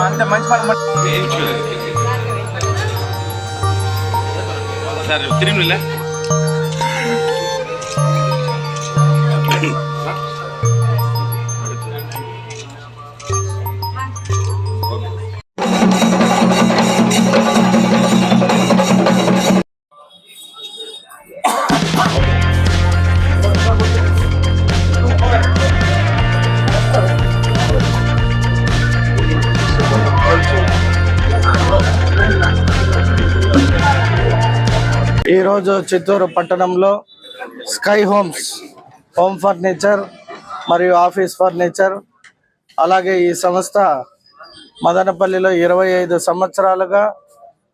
అంత మంచి సార్ తిరిగి ఈరోజు చిత్తూరు పట్టణంలో స్కై హోమ్స్ హోమ్ ఫర్నిచర్ మరియు ఆఫీస్ ఫర్నిచర్ అలాగే ఈ సంస్థ మదనపల్లిలో 25 సంవత్సరాలుగా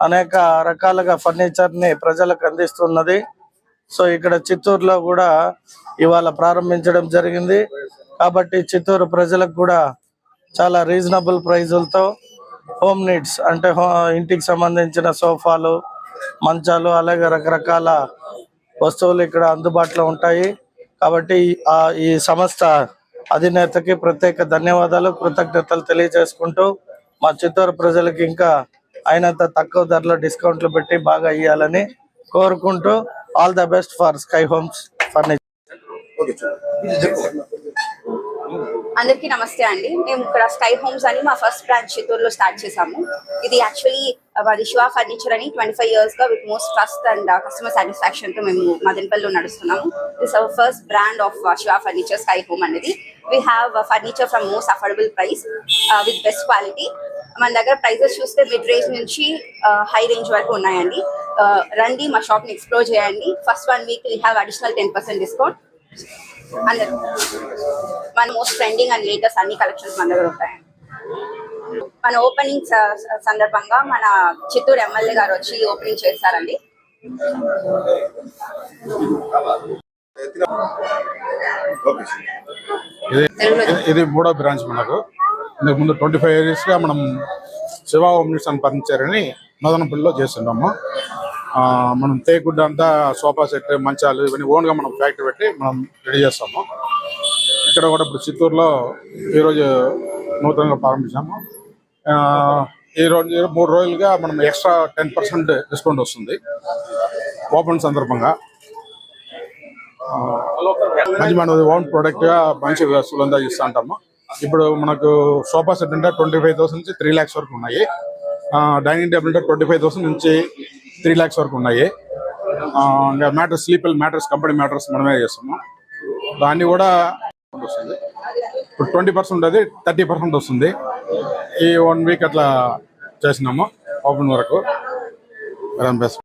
అనేక రకాలుగా ఫర్నిచర్ని ప్రజలకు అందిస్తున్నది. సో ఇక్కడ చిత్తూరులో కూడా ఇవాళ ప్రారంభించడం జరిగింది. కాబట్టి చిత్తూరు ప్రజలకు కూడా చాలా రీజనబుల్ ప్రైజులతో హోమ్ నీడ్స్ అంటే ఇంటికి సంబంధించిన సోఫాలు, మంచాలు అలాగే రకరకాల వస్తువులు ఇక్కడ అందుబాటులో ఉంటాయి. కాబట్టి ఈ సంస్థ అధినేతకి ప్రత్యేక ధన్యవాదాలు, కృతజ్ఞతలు తెలియజేసుకుంటూ మా చిత్తూరు ప్రజలకు ఇంకా అయినంత తక్కువ ధరలో డిస్కౌంట్లు పెట్టి బాగా ఇవ్వాలని కోరుకుంటూ all the best for sky homes furniture. అందరికీ నమస్తే అండి. మేము ఇక్కడ స్కై హోమ్స్ అని మా ఫస్ట్ బ్రాంచ్ చిత్తూరులో స్టార్ట్ చేసాము. ఇది యాక్చువల్లీ మాది శివ ఫర్నిచర్ అని 25 years గా with most trust and customer satisfaction తో మేము మదనపల్లిలో నడుస్తున్నాము. This our first brand of Shiva furniture sky home అనేది. We have furniture from most affordable price with best quality. మన దగ్గర ప్రైజెస్ చూస్తే మిడ్ రేంజ్ నుంచి హై రేంజ్ వరకు ఉన్నాయండి. రండి మా షాప్ని ఎక్స్ప్లోర్ చేయండి. First 1 week we have additional 10% discount. అందరు మన మోస్ట్ ట్రెండింగ్ అండ్ లేటెస్ట్ అన్ని కలెక్షన్స్ మన దగ్గర ఉంటాయండి. మన ఓపెనింగ్ సందర్భంగా మన చిత్తూరు ఎమ్మెల్యే గారు వచ్చి ఓపెనింగ్ చేస్తారండి. ఇది మూడో బ్రాంచ్ మనకు. ఇంతకు ముందు 25 years గా మనం Shiva home needs and furniture అని మదనపల్లిలో చేస్తున్నాము. మనం తేగుడ్డ అంతా సోఫా సెట్, మంచాలు ఇవన్నీ ఓన్గా మనం ఫ్యాక్టరీ పెట్టి మనం రెడీ చేస్తాము. ఇక్కడ కూడా ఇప్పుడు చిత్తూరులో ఈరోజు నూతనంగా ప్రారంభించాము. ఈరోజు 3 రోజులుగా మనం ఎక్స్ట్రా 10% డిస్కౌంట్ వస్తుంది ఓపెన్ సందర్భంగా. మంచి మన ఓన్ ప్రోడక్ట్గా మంచి వస్తువులంతా ఇస్తూ ఉంటాము. ఇప్పుడు మనకు సోఫా సెట్ అంటే 25,000 నుంచి 3 lakhs వరకు ఉన్నాయి. డైనింగ్ టేబుల్ అంటే 25,000 నుంచి 3 lakhs వరకు ఉన్నాయి. ఇంకా mattress, sleeper mattress, company mattress మనమే చేస్తాము. దాన్ని కూడా వస్తుంది. ఇప్పుడు 20% ఉంటుంది, 30% వస్తుంది. ఈ 1 week అట్లా చేసినాము ఓపెన్ వరకు.